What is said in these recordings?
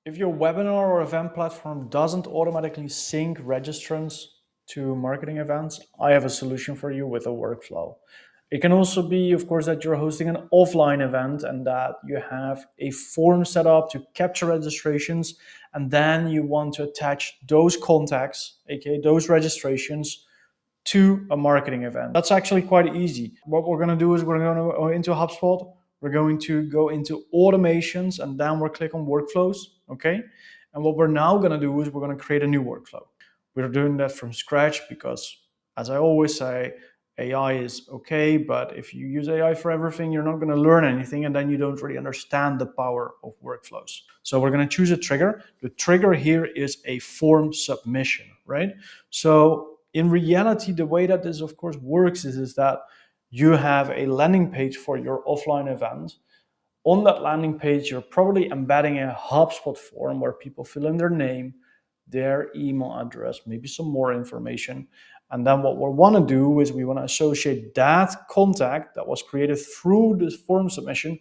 If your webinar or event platform doesn't automatically sync registrants to marketing events, I have a solution for you with a workflow. It can also be, of course, that you're hosting an offline event and that you have a form set up to capture registrations, and then you want to attach those contacts, aka those registrations, to a marketing event. That's actually quite easy. What we're going to do is we're going to go into HubSpot. We're going to go into automations, and then we'll click on workflows. Okay. And what we're now going to do is we're going to create a new workflow. We're doing that from scratch because, as I always say, AI is okay, but if you use AI for everything, you're not going to learn anything, and then you don't really understand the power of workflows. So we're going to choose a trigger. The trigger here is a form submission, right? So in reality, the way that this, of course, works is that you have a landing page for your offline event. On that landing page, you're probably embedding a HubSpot form where people fill in their name, their email address, maybe some more information. And then what we want to do is we want to associate that contact that was created through this form submission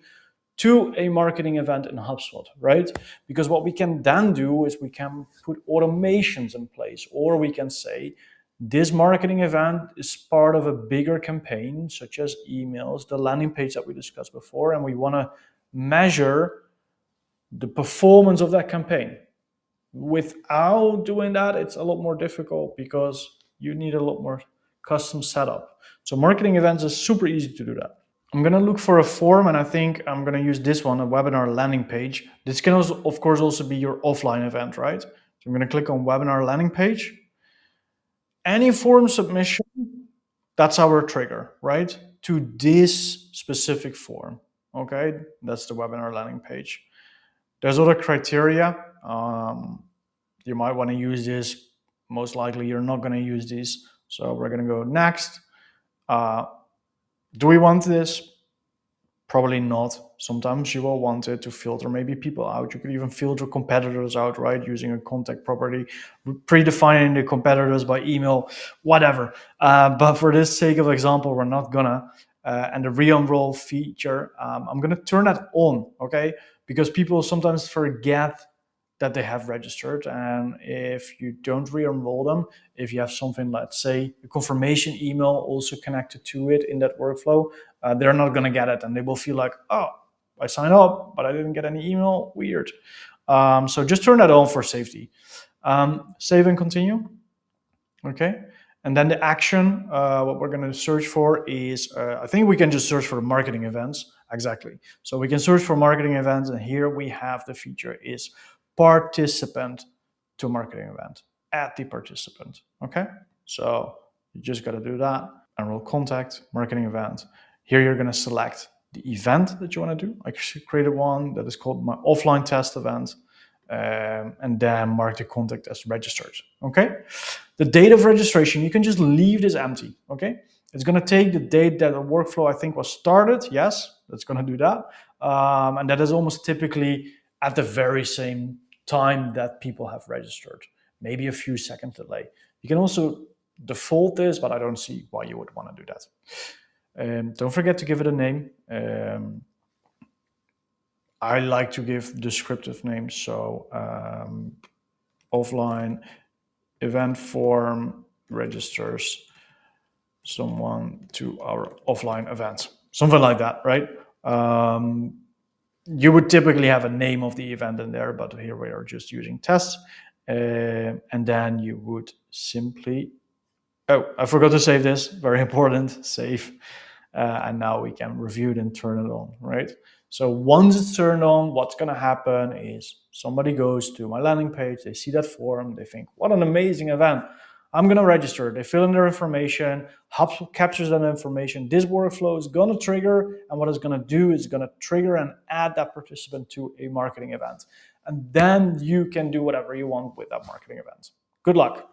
to a marketing event in HubSpot, right? Because what we can then do is we can put automations in place, or we can say, this marketing event is part of a bigger campaign, such as emails, the landing page that we discussed before, and we want to measure the performance of that campaign. Without doing that, it's a lot more difficult because you need a lot more custom setup. So marketing events is super easy to do that. I'm going to look for a form, and I think I'm going to use this one, a webinar landing page. This can also, of course, also be your offline event, right? So I'm going to click on webinar landing page. Any form submission, that's our trigger, right? To this specific form, okay? That's the webinar landing page. There's other criteria. You might want to use this. Most likely you're not going to use these. So we're going to go next. Do we want this? Probably not. Sometimes you will want it to filter maybe people out. You could even filter competitors out, right? Using a contact property, predefining the competitors by email, whatever. But for this sake of example, we're not gonna. And the re-enroll feature, I'm gonna turn that on, okay? Because people sometimes forget that they have registered, and if you don't re-enroll them, if you have something, let's say a confirmation email also connected to it in that workflow, they're not going to get it, and they will feel like, oh, I signed up but I didn't get any email, weird. So just turn that on for safety. Save and continue. Okay, and then the action, what we're going to search for is, I think we can just search for marketing events. Exactly. So we can search for marketing events, and here we have the feature is participant to marketing event. Add the participant. Okay, so you just got to do that. Enroll contact, marketing event. Here you're going to select the event that you want to do. I created one that is called my offline test event, and then mark the contact as registered. Okay, the date of registration, you can just leave this empty. Okay, it's going to take the date that the workflow I think was started. Yes, that's going to do that, and that is almost typically at the very same time that people have registered, maybe a few seconds delay. You can also default this, but I don't see why you would want to do that. Don't forget to give it a name. I like to give descriptive names, so offline event form registers someone to our offline event, something like that, right? You would typically have a name of the event in there, but here we are just using tests. And then you would simply, oh, I forgot to save this, very important, save. And now we can review it and turn it on, right? So once it's turned on, what's gonna happen is somebody goes to my landing page, they see that form, they think, what an amazing event. I'm gonna register. They fill in their information, HubSpot captures that information. This workflow is gonna trigger, and what it's gonna do is gonna trigger and add that participant to a marketing event. And then you can do whatever you want with that marketing event. Good luck.